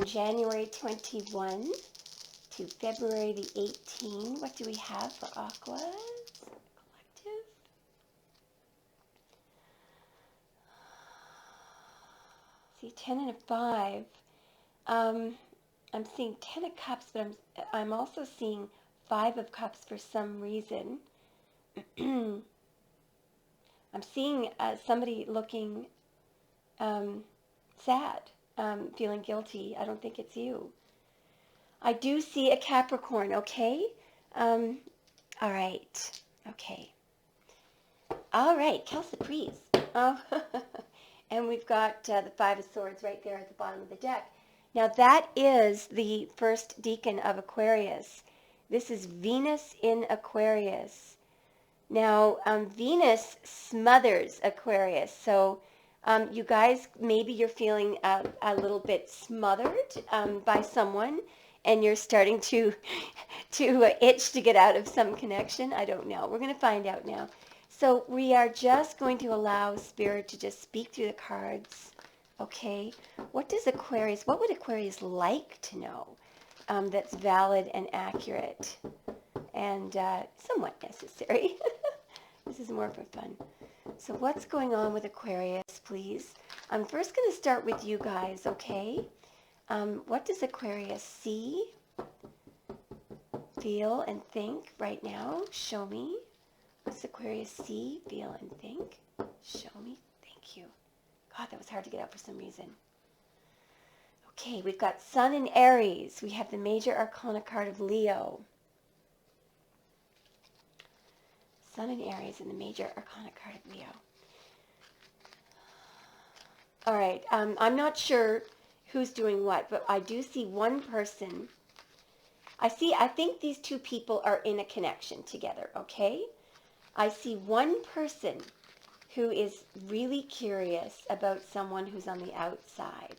January 21 to February the 18th. What do we have for Aquas? Collective. See, 10 and a 5. I'm seeing 10 of Cups, but I'm also seeing 5 of Cups for some reason. I'm seeing somebody looking sad, feeling guilty. I don't think it's you. I do see a Capricorn, okay? All right. Okay. All right, Kelsey, please. Oh, and we've got the 5 of Swords right there at the bottom of the deck. Now, that is the first decan of Aquarius. This is Venus in Aquarius. Now, Venus smothers Aquarius. So, you guys, maybe you're feeling a little bit smothered by someone, and you're starting to itch to get out of some connection. I don't know. We're going to find out now. So we are just going to allow Spirit to just speak through the cards. Okay. What would Aquarius like to know that's valid and accurate and somewhat necessary? This is more for fun. So what's going on with Aquarius, please? I'm first going to start with you guys, okay? What does Aquarius see, feel, and think right now? Show me. What's Aquarius see, feel, and think? Show me. Thank you. God, that was hard to get out for some reason. Okay, we've got Sun in Aries. We have the Major Arcana card of Leo. Sun in Aries and the Major Arcana card of Leo. All right, I'm not sure who's doing what, but I do see one person. I think these two people are in a connection together, okay? I see one person who is really curious about someone who's on the outside.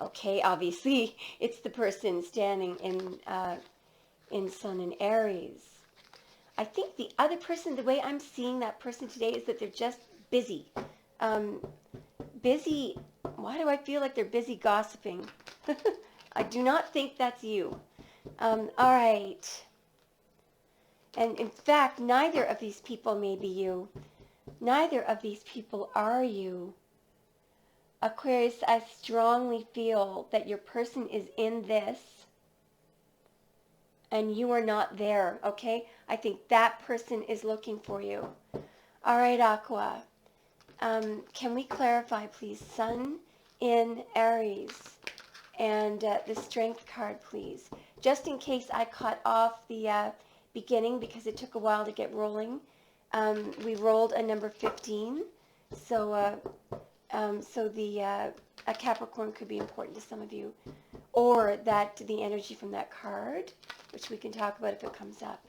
Okay, obviously it's the person standing in Sun in Aries. I think the other person, the way I'm seeing that person today is that they're just busy. Busy, why do I feel like they're busy gossiping? I do not think that's you. All right. And in fact, neither of these people may be you. Neither of these people are you. Aquarius, I strongly feel that your person is in this and you are not there, okay? I think that person is looking for you. All right, Aqua. Can we clarify, please? Sun in Aries and the Strength card, please. Just in case I cut off the beginning because it took a while to get rolling. We rolled a number 15, so a Capricorn could be important to some of you, or that the energy from that card, which we can talk about if it comes up.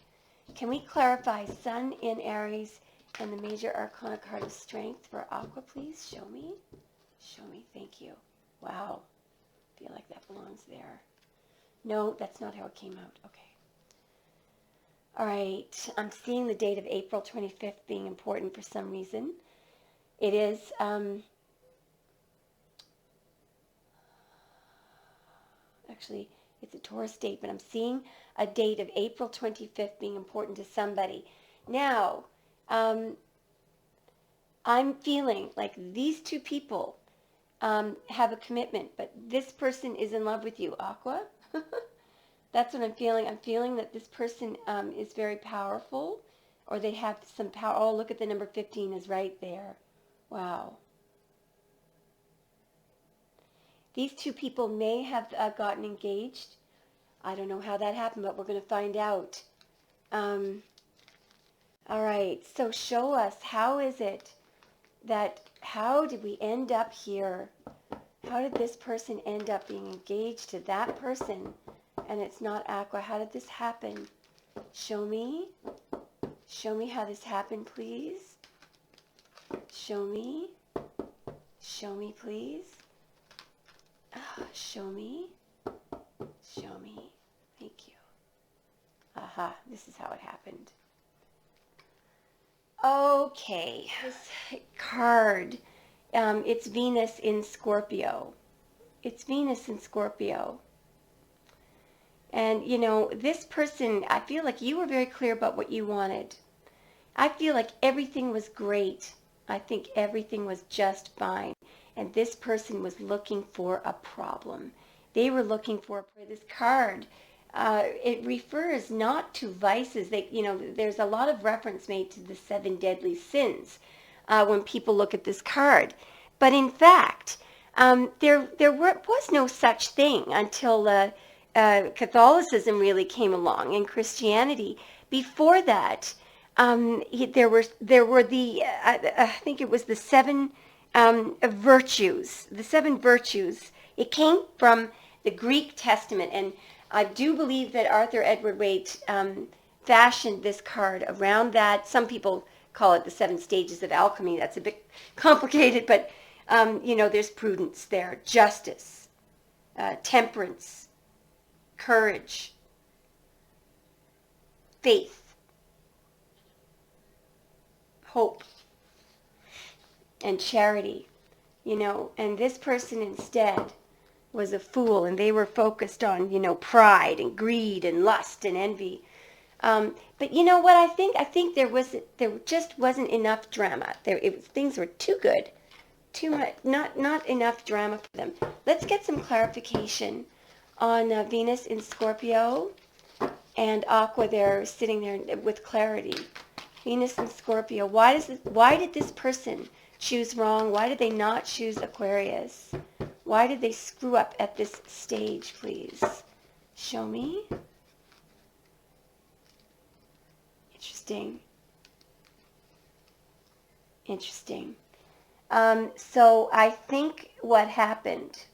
Can we clarify Sun in Aries and the Major Arcana card of Strength for Aqua, please? Show me. Show me. Thank you. Wow. I feel like that belongs there. No, that's not how it came out. Okay. All right. I'm seeing the date of April 25th being important for some reason. It is actually, it's a Taurus date, but I'm seeing a date of April 25th being important to somebody. Now, I'm feeling like these two people have a commitment, but this person is in love with you, Aqua. That's what I'm feeling. I'm feeling that this person is very powerful, or they have some power. Oh, look at the number 15 is right there. Wow. These two people may have gotten engaged. I don't know how that happened, but we're going to find out. All right, so show us, how is it that, how did we end up here? How did this person end up being engaged to that person and it's not Aqua? How did this happen? Show me. Show me how this happened, please. Show me. Show me, please. Show me. Show me. Thank you. Aha, this is how it happened. Okay, this card, it's Venus in Scorpio. It's Venus in Scorpio. And, this person, I feel like you were very clear about what you wanted. I feel like everything was great. I think everything was just fine. And this person was looking for a problem. They were looking for this card. It refers not to vices. There's a lot of reference made to the 7 deadly sins when people look at this card. But in fact, there was no such thing until Catholicism really came along and Christianity. Before that, there were the I think it was the 7 virtues. The 7 virtues. It came from the Greek Testament, and I do believe that Arthur Edward Waite fashioned this card around that. Some people call it the 7 stages of alchemy. That's a bit complicated, but there's prudence there, justice, temperance, courage, faith, hope, and charity. And this person instead was a fool, and they were focused on, pride and greed and lust and envy. But you know what I think? I think there just wasn't enough drama. Things were too good, too much, not enough drama for them. Let's get some clarification on Venus in Scorpio and Aqua there, sitting there with clarity. Venus in Scorpio. Why did this person choose wrong? Why did they not choose Aquarius? Why did they screw up at this stage, please? Show me. Interesting. So I think what happened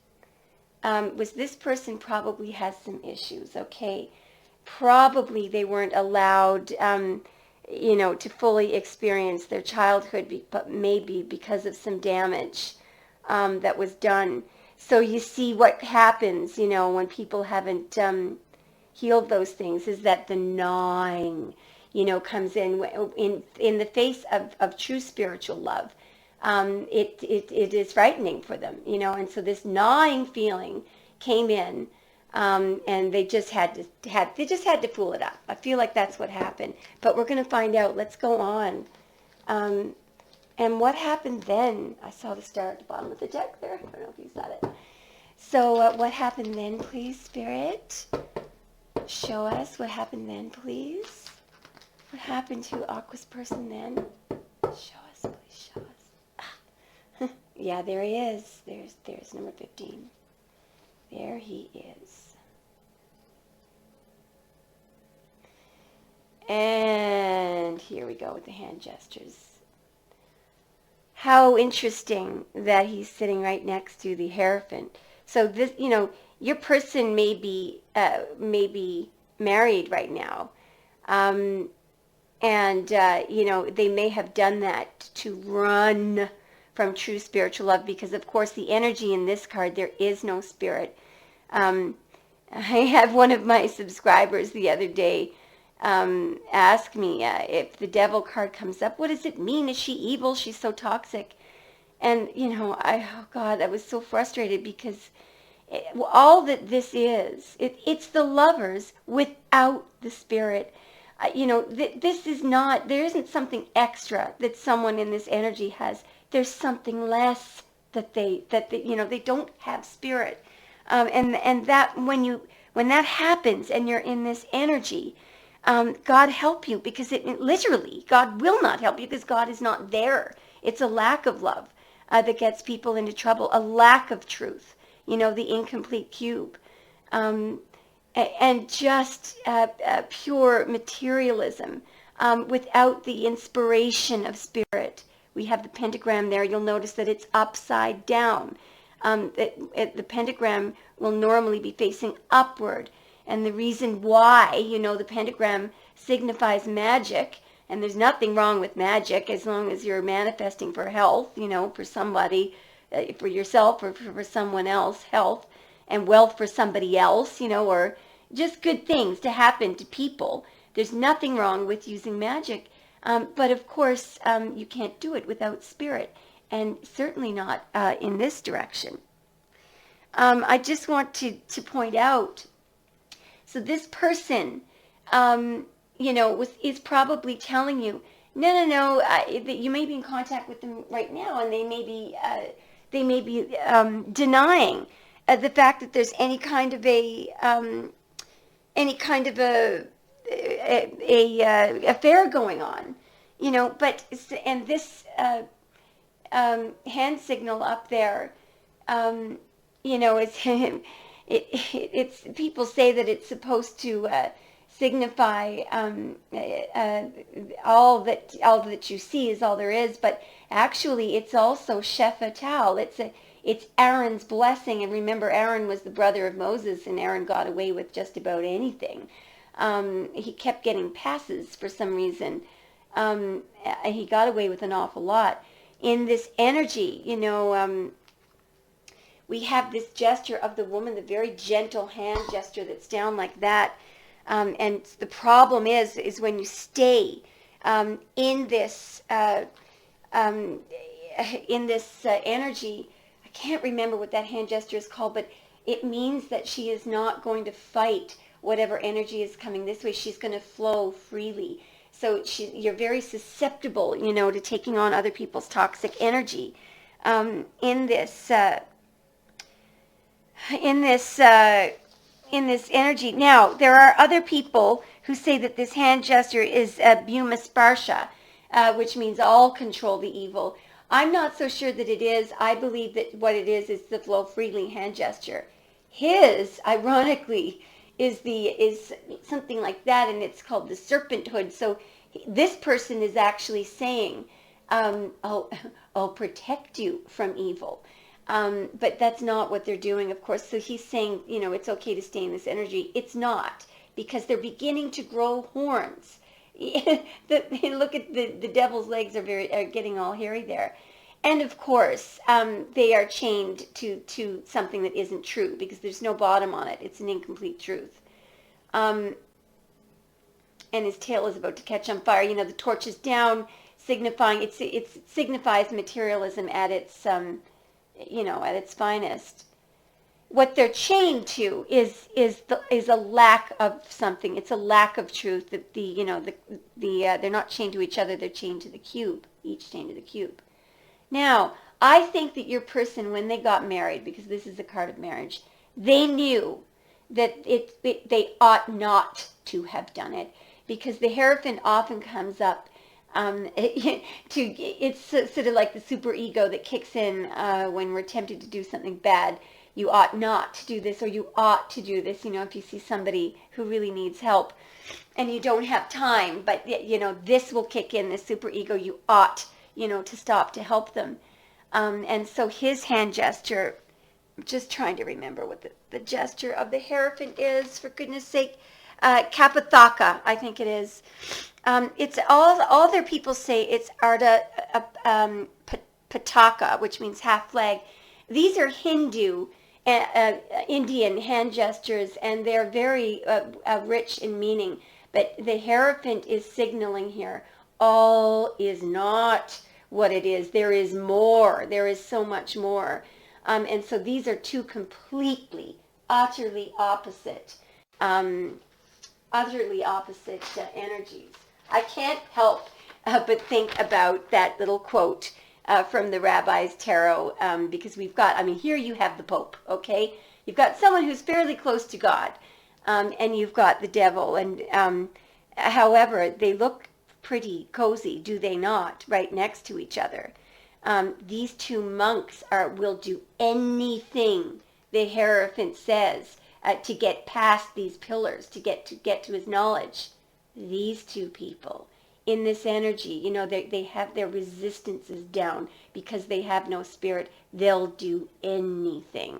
was this person probably has some issues, okay? Probably they weren't allowed, to fully experience their childhood, but maybe because of some damage that was done. So you see what happens, when people haven't healed those things, is that the gnawing, comes in the face of true spiritual love. It is frightening for them, and so this gnawing feeling came in, and they just had to fool it up. I feel like that's what happened, but we're going to find out. Let's go on. And what happened then? I saw the star at the bottom of the deck there. I don't know if you saw it. So what happened then, please, Spirit? Show us what happened then, please. What happened to Aqua's person then? Show us, please, show us. Ah. Yeah, there he is. There's number 15. There he is. And here we go with the hand gestures. How interesting that he's sitting right next to the Hierophant. So this, your person may be married right now, and they may have done that to run from true spiritual love, because of course the energy in this card, there is no spirit. I have one of my subscribers the other day ask me if the devil card comes up, what does it mean? Is she evil? She's so toxic. And, oh God, I was so frustrated, because all that this is, it's the lovers without the spirit. This is not, there isn't something extra that someone in this energy has. There's something less that they don't have spirit. And that when that happens and you're in this energy, God help you, because it literally, God will not help you, because God is not there. It's a lack of love that gets people into trouble, a lack of truth, the incomplete cube, and just pure materialism without the inspiration of spirit. We have the pentagram there. You'll notice that it's upside down. The pentagram will normally be facing upward. And the reason why, the pentagram signifies magic, and there's nothing wrong with magic as long as you're manifesting for health, for somebody, for yourself or for someone else, health, and wealth for somebody else, or just good things to happen to people. There's nothing wrong with using magic. But of course, you can't do it without spirit, and certainly not in this direction. I just want to point out, so this person, is probably telling you, no, that you may be in contact with them right now, and they may be denying the fact that there's any kind of a affair going on, But and this hand signal up there, it's it's people say that it's supposed to signify all that you see is all there is, but actually it's also Shephatal. It's Aaron's blessing, and remember, Aaron was the brother of Moses, and Aaron got away with just about anything. He kept getting passes for some reason. He got away with an awful lot. In this energy, we have this gesture of the woman, the very gentle hand gesture that's down like that. And the problem is when you stay in this energy. I can't remember what that hand gesture is called, but it means that she is not going to fight whatever energy is coming this way. She's going to flow freely. So you're very susceptible, to taking on other people's toxic energy. In this energy. Now, there are other people who say that this hand gesture is Bhuma Sparsha, which means all control the evil. I'm not so sure that it is. I believe that what it is the flow freely hand gesture. His, ironically, is something like that, and it's called the serpenthood. So this person is actually saying, I'll protect you from evil. But that's not what they're doing, of course. So he's saying, it's okay to stay in this energy. It's not, because they're beginning to grow horns. Look at the devil's legs are getting all hairy there. And of course, they are chained to something that isn't true, because there's no bottom on it. It's an incomplete truth. And his tail is about to catch on fire. The torch is down, signifying it signifies materialism at its at its finest. What they're chained to is a lack of something. It's a lack of truth. That they're not chained to each other. They're chained to the cube. Each chained to the cube. Now, I think that your person, when they got married, because this is a card of marriage, they knew that they ought not to have done it, because the heirophant often comes up. It's sort of like the super ego that kicks in when we're tempted to do something bad. You ought not to do this, or you ought to do this. If you see somebody who really needs help and you don't have time, but this will kick in, this super ego. You ought, to stop to help them. And so his hand gesture, I'm just trying to remember what the gesture of the heirophant is, for goodness sake. Kapathaka, I think it is. It's all their people say it's Arda Pataka, which means half flag. These are Hindu, Indian hand gestures, and they're very rich in meaning. But the heirophant is signaling here, all is not what it is. There is more. There is so much more. And so these are two completely, utterly opposite energies. I can't help but think about that little quote from the Rabbi's Tarot, because we've got, here you have the Pope, okay? You've got someone who's fairly close to God, and you've got the devil. And however, they look pretty cozy, do they not, right next to each other. These two monks will do anything the Hierophant says to get past these pillars, to get to his knowledge. These two people in this energy, they have their resistances down because they have no spirit. They'll do anything,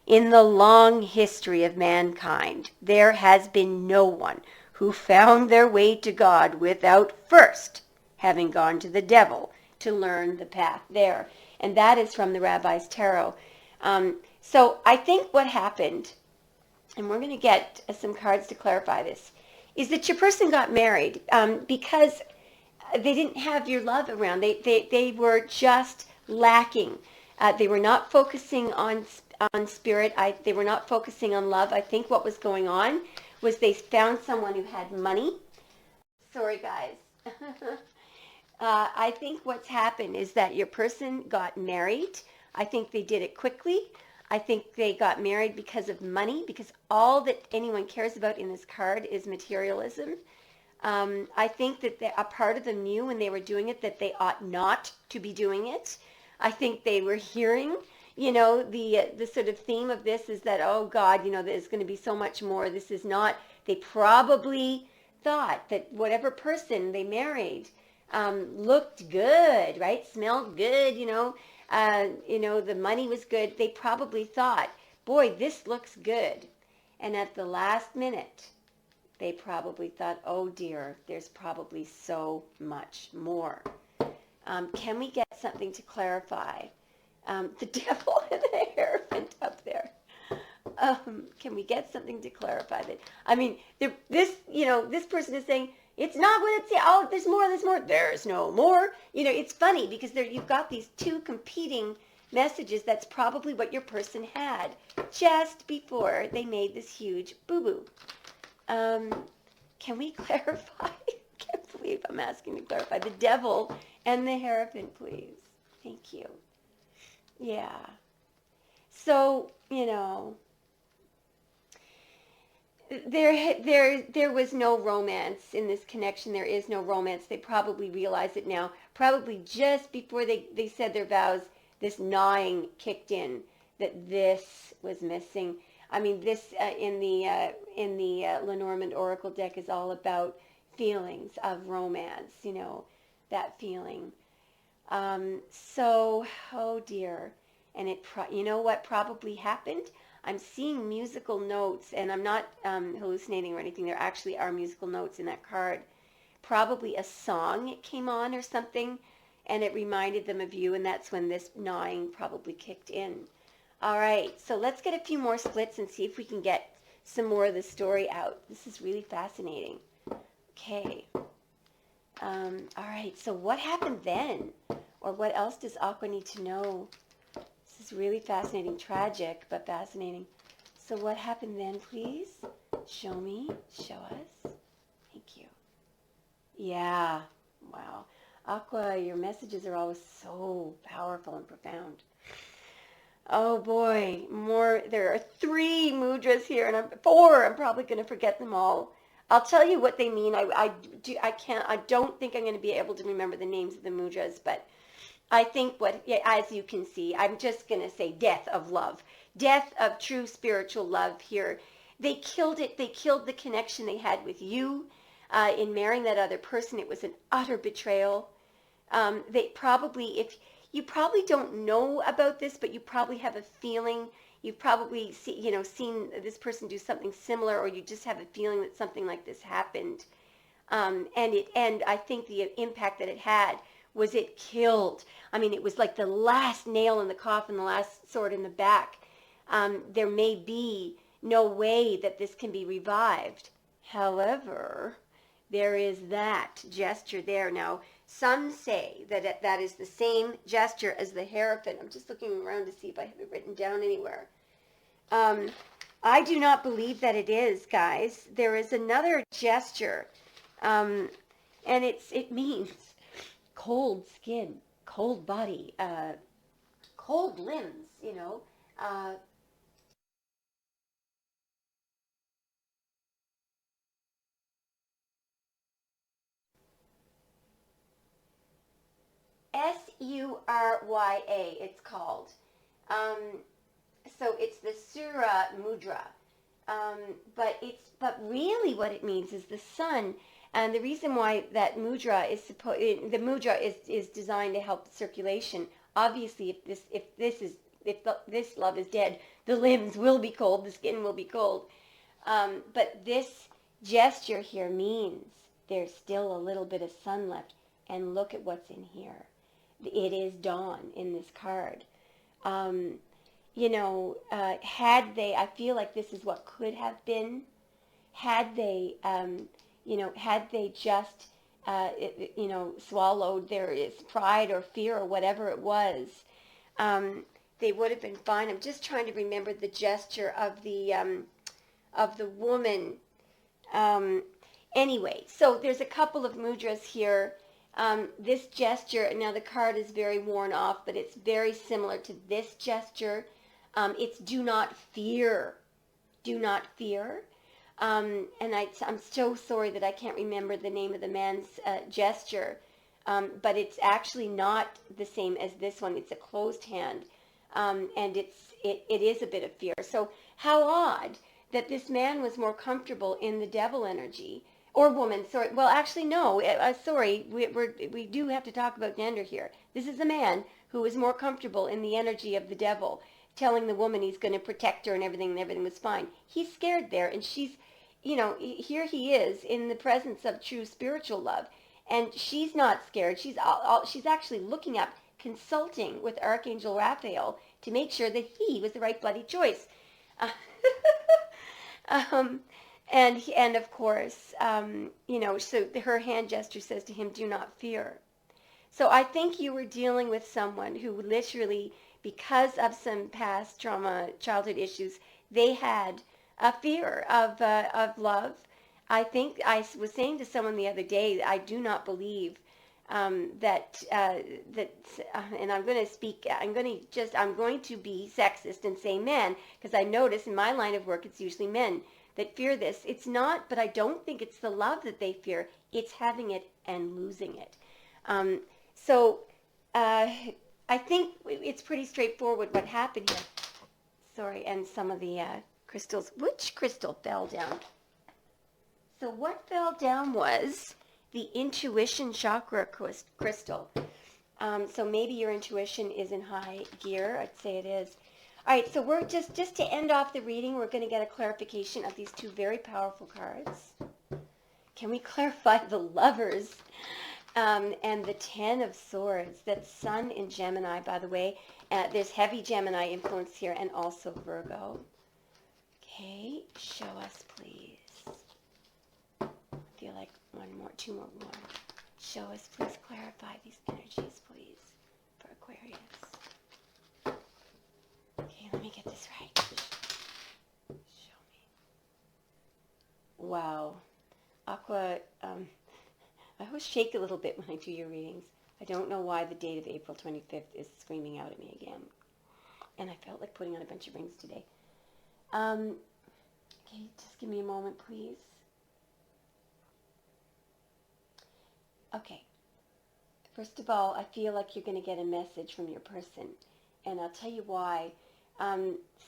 In the long history of mankind, there has been no one who found their way to God without first having gone to the devil to learn the path there. And that is from the Rabbi's Tarot. So I think what happened, and we're going to get some cards to clarify this, is that your person got married because they didn't have your love around. They were just lacking. They were not focusing on on spirit. They were not focusing on love. I think what was going on was they found someone who had money. Sorry, guys. I think what's happened is that your person got married. I think they did it quickly. I think they got married because of money, because all that anyone cares about in this card is materialism. I think that a part of them knew when they were doing it that they ought not to be doing it. I think they were hearing, the sort of theme of this is that, oh God, there's going to be so much more. This is not, they probably thought that whatever person they married looked good, right? Smelled good, the money was good. They probably thought, boy, this looks good. And at the last minute, they probably thought, oh dear, there's probably so much more. Can we get something to clarify? The devil and the heirophant up there. Can we get something to clarify that? I mean, this person is saying, it's not what it's, oh, there's more. There's no more. It's funny because you've got these two competing messages. That's probably what your person had just before they made this huge boo-boo. Can we clarify? I can't believe I'm asking to clarify. The devil and the heirophant, please. Thank you. Yeah. So, there was no romance in this connection. There is no romance. They probably realize it now. Probably just before they said their vows, this gnawing kicked in, that this was missing. I mean, this in the Lenormand Oracle deck is all about feelings of romance, that feeling. So, oh dear. And what probably happened? I'm seeing musical notes, and I'm not hallucinating or anything. There actually are musical notes in that card. Probably a song came on or something, and it reminded them of you, and that's when this gnawing probably kicked in. All right, so let's get a few more splits and see if we can get some more of the story out. This is really fascinating. Okay. All right, so what happened then? Or what else does Aqua need to know? This is really fascinating. Tragic, but fascinating. So what happened then, please? Show me. Show us. Thank you. Yeah. Wow. Aqua, your messages are always so powerful and profound. Oh boy, more. There are 3 mudras here, and 4. I'm probably going to forget them all. I'll tell you what they mean. I don't think I'm going to be able to remember the names of the mudras, but I think as you can see, I'm just going to say death of love, death of true spiritual love here. They killed it. They killed the connection they had with you in marrying that other person. It was an utter betrayal. They probably, if you probably don't know about this, but you probably have a feeling. You've probably seen this person do something similar, or you just have a feeling that something like this happened. And I think the impact that it had was it killed. I mean, it was like the last nail in the coffin, the last sword in the back. There may be no way that this can be revived. However, there is that gesture there. Now, some say that that is the same gesture as the heirophant. I'm just looking around to see if I have it written down anywhere. I do not believe that it is, guys. There is another gesture, and it means cold skin, cold body, cold limbs, Surya, it's called. So it's the Surya mudra. But really what it means is the sun. And the reason why that mudra is the mudra is designed to help circulation. Obviously, if this love is dead, the limbs will be cold, the skin will be cold. But this gesture here means there's still a little bit of sun left. And look at what's in here. It is dawn in this card. Had they, I feel like this is what could have been, had they, had they just, swallowed their pride or fear or whatever it was, they would have been fine. I'm just trying to remember the gesture of the woman. Anyway, so there's a couple of mudras here. This gesture, now the card is very worn off, but it's very similar to this gesture. It's do not fear. Do not fear. And I'm so sorry that I can't remember the name of the man's gesture, but it's actually not the same as this one. It's a closed hand, and it is a bit of fear. So how odd that this man was more comfortable in the devil energy, or woman. Sorry. Well, actually, no. Sorry. We do have to talk about gender here. This is a man who was more comfortable in the energy of the devil, telling the woman he's going to protect her and everything was fine. He's scared there, and she's, here he is in the presence of true spiritual love, and she's not scared. She's actually looking up, consulting with Archangel Raphael to make sure that he was the right bloody choice. And of course, so her hand gesture says to him, do not fear. So I think you were dealing with someone who literally, because of some past trauma, childhood issues, they had a fear of love. I think I was saying to someone the other day, I do not believe that and I'm going to be sexist and say men, because I notice in my line of work it's usually men that fear this. It's not, but I don't think it's the love that they fear. It's having it and losing it. So I think it's pretty straightforward what happened here. Sorry, and some of the crystals. Which crystal fell down? So what fell down was the intuition chakra crystal. So maybe your intuition is in high gear. I'd say it is. All right, so we're just to end off the reading, we're going to get a clarification of these two very powerful cards. Can we clarify the Lovers and the Ten of Swords? That's Sun in Gemini, by the way. There's heavy Gemini influence here, and also Virgo. Okay, show us, please. I feel like two more. Show us, please. Clarify these energies, please, for Aquarius. Okay, let me get this right. Show me. Wow. Aqua, I always shake a little bit when I do your readings. I don't know why the date of April 25th is screaming out at me again. And I felt like putting on a bunch of rings today. Okay, just give me a moment, please. Okay. First of all, I feel like you're going to get a message from your person. And I'll tell you why.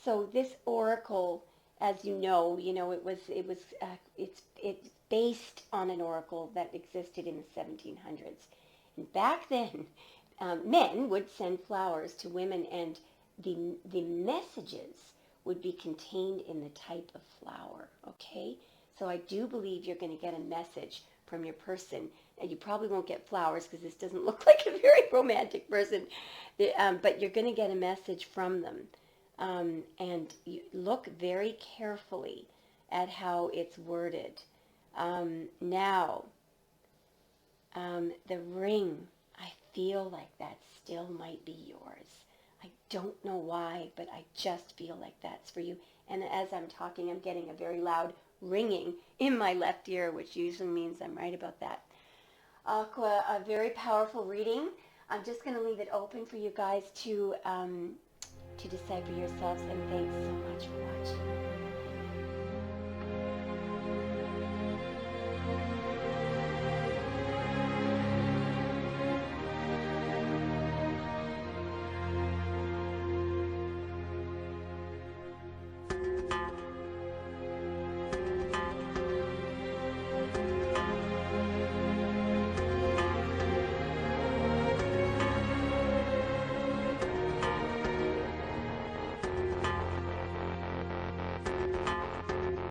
So this oracle, as you know, it's based on an oracle that existed in the 1700s. And back then, men would send flowers to women, and the messages would be contained in the type of flower. Okay, so I do believe you're going to get a message from your person. And you probably won't get flowers because this doesn't look like a very romantic person, but you're going to get a message from them. And you look very carefully at how it's worded. Now, the ring, I feel like that still might be yours. I don't know why, but I just feel like that's for you. And as I'm talking, I'm getting a very loud ringing in my left ear, which usually means I'm right about that. Aqua, a very powerful reading. I'm just going to leave it open for you guys to decide for yourselves, and thanks so much for watching.